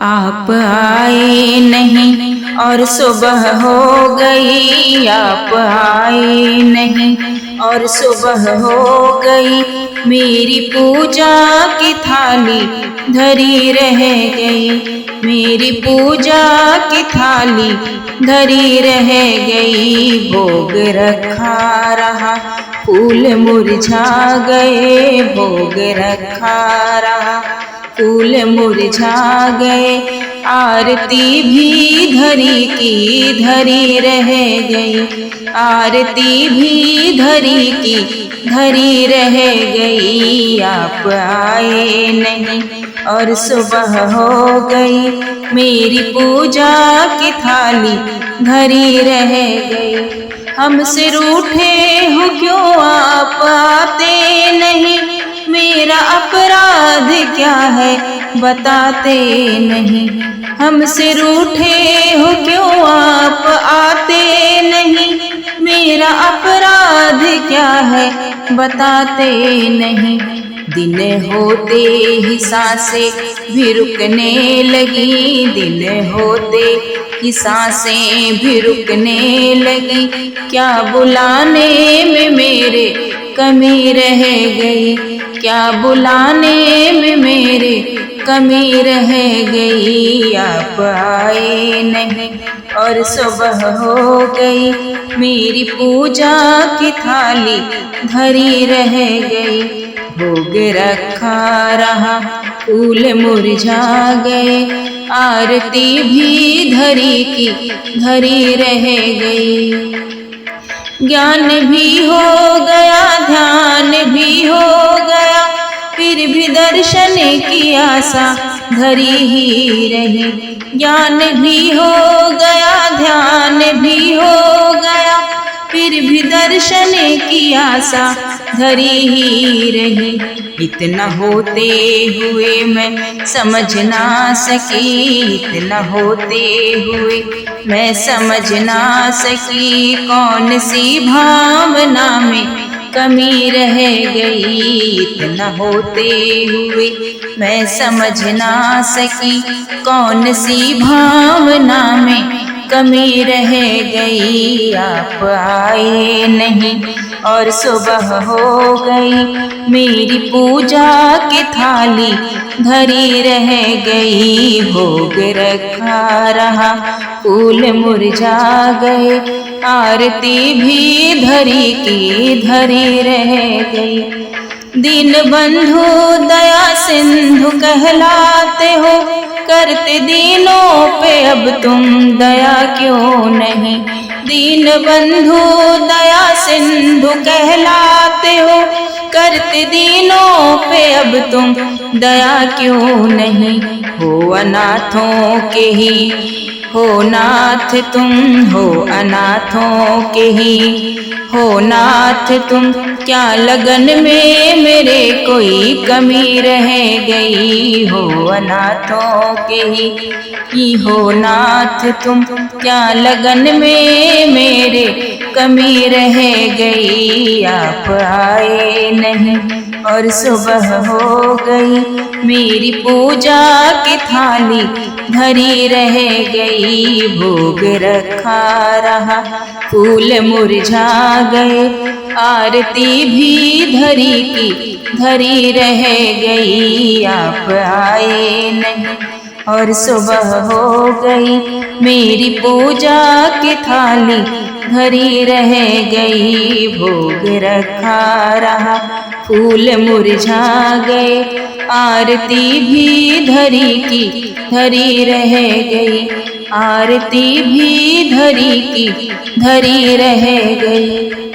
आप आए नहीं और सुबह हो गई, आप आए नहीं और सुबह हो गई। मेरी पूजा की थाली धरी रह गई, मेरी पूजा की थाली धरी रह गई। भोग रखा रहा फूल मुरझा गए, भोग रखा रहा फूल मुरझा गए। आरती भी धरी की धरी रह गई, आरती भी धरी की धरी रह गई। आप आए नहीं और सुबह हो गई, मेरी पूजा की थाली धरी रह गई। हमसे रूठे हो क्यों आप आते नहीं, मेरा अपराध क्या है बताते नहीं। हमसे रूठे हो क्यों आप आते नहीं, मेरा अपराध क्या है बताते नहीं। दिन होते ही सांसें भी रुकने लगी, दिन होते ही सांसें भी रुकने लगी। क्या बुलाने में मेरे कमी रह गई, क्या बुलाने में मेरे कमी रह गई। आप आए नहीं और सुबह हो गई, मेरी पूजा की थाली धरी रह गई। भोग रखा रहा फूल मुरझा गए, आरती भी धरी की धरी रह गई। ज्ञान भी हो गया ध्यान भी हो गया, फिर भी दर्शन की आशा धरी ही रही। ज्ञान भी हो गया ध्यान भी हो गया, फिर भी दर्शन की आशा धरी ही रही। इतना होते हुए मैं समझ ना सकी, इतना होते हुए मैं समझ ना सकी। कौन सी भावना में कमी रह गई, इतना होते हुए मैं समझ ना सकी। कौन सी भावना में कमी रह गई। आप आए नहीं और सुबह हो गई, मेरी पूजा की थाली धरी रह गई। भोग रखा रहा फूल मुरझा गए, आरती भी धरी की धरी रह गई। दीन बंधु दया सिंधु कहलाते हो, करते दीनों पे अब तुम दया क्यों नहीं। दीन बंधु दया सिंधु कहलाते हो, करते दीनों पे अब तुम दया क्यों नहीं। हो अनाथों के ही हो नाथ तुम, हो अनाथों के ही हो नाथ तुम। क्या लगन में मेरे कोई कमी रह गई, हो अनाथों के ही हो नाथ तुम। क्या लगन में मेरे कमी रह गई। आप आए नहीं और सुबह हो गई, मेरी पूजा की थाली धरी रह गई। भोग रखा रहा फूल मुरझा गए, आरती भी धरी की धरी रह गई। आप आए नहीं और सुबह हो गई, मेरी पूजा की थाली धरी रह गई। भोग रखा रहा फूल मुरझा गए, आरती भी धरी की धरी रह गई, आरती भी धरी की धरी रह गई।